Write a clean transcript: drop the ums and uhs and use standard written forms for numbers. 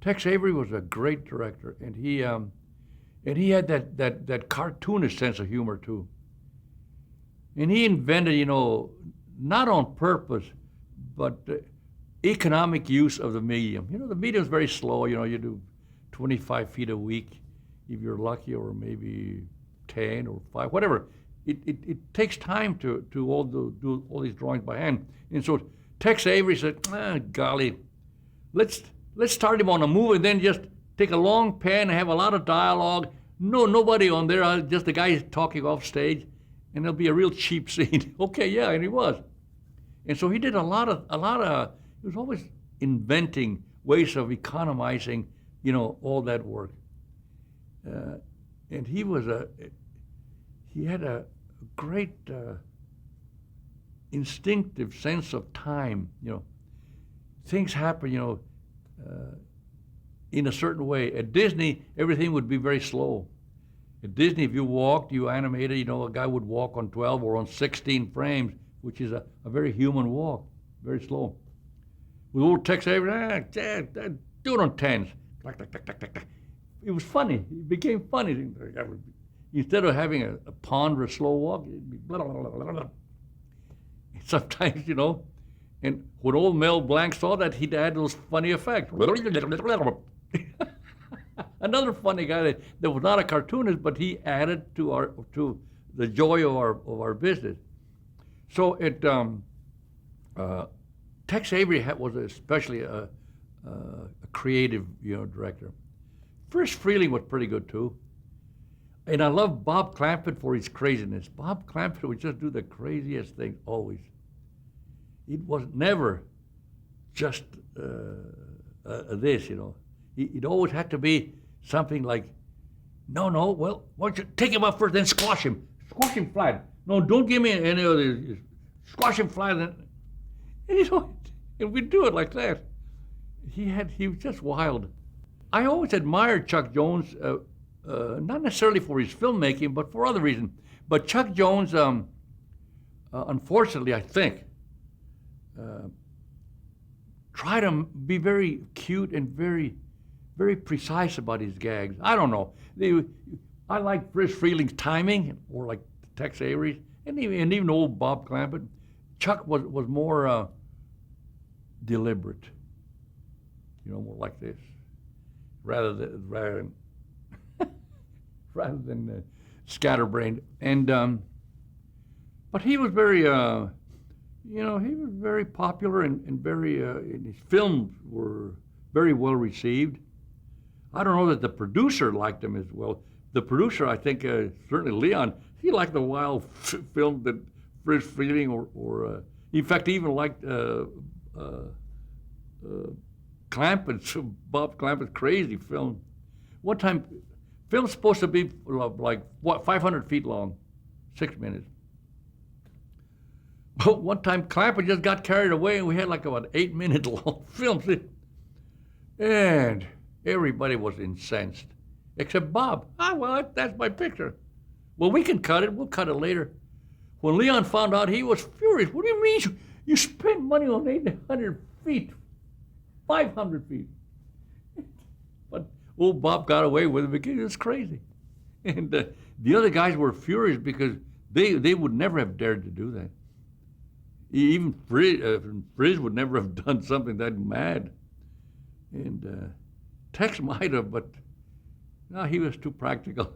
Tex Avery was a great director, and he had that cartoonish sense of humor too. And he invented, not on purpose, but economic use of the medium. The medium is very slow. You do 25 feet a week if you're lucky, or maybe 10 or 5, whatever. It takes time to do all these drawings by hand. And so Tex Avery said, golly, let's start him on a movie, and then just take a long pen and have a lot of dialogue. Nobody on there, just the guy talking off stage, and it'll be a real cheap scene. Okay, yeah, and he was. And so he did a lot of, he was always inventing ways of economizing, all that work. And he had a great instinctive sense of time. Things happen, in a certain way. At Disney, everything would be very slow. At Disney, if you walked, you animated, a guy would walk on 12 or on 16 frames, which is a very human walk, very slow. With old Tex Avery, do it on 10s. It was funny. It became funny. Instead of having a ponderous slow walk, it'd be blah, blah, blah, blah, blah. Sometimes, and when old Mel Blanc saw that, he'd add those funny effects. Another funny guy that was not a cartoonist, but he added to the joy of our business. So Tex Avery was especially a creative, director. Frisch Freeling was pretty good too. And I love Bob Clampett for his craziness. Bob Clampett would just do the craziest things always. It was never just this, It always had to be something like, no, well, why don't you take him up first, then squash him flat. No, don't give me any of this. Squash him flat, and we'd do it like that. He was just wild. I always admired Chuck Jones, not necessarily for his filmmaking, but for other reasons. But Chuck Jones, unfortunately, I think, try to be very cute and very, very precise about his gags. I don't know. I like Frisch Freeling's timing, or like Tex Avery's, and even old Bob Clampett. Chuck was more deliberate, more like this, rather than scatterbrained. And but he was very. He was very popular and very, and his films were very well received. I don't know that the producer liked him as well. The producer, I think, certainly Leon, he liked the wild film that Frisch Freeling or in fact, he even liked Clampett's, Bob Clampett's crazy film. One time, film's supposed to be like, 500 feet long, 6 minutes. But one time, Clampett just got carried away, and we had like about 8-minute long films. And everybody was incensed, except Bob. Well, that's my picture. Well, we can cut it. We'll cut it later. When Leon found out, he was furious. What do you mean you spent money on 800 feet, 500 feet? But old Bob got away with it because it was crazy. And the other guys were furious because they would never have dared to do that. Even Frisch would never have done something that mad. And Tex might have, but no, he was too practical.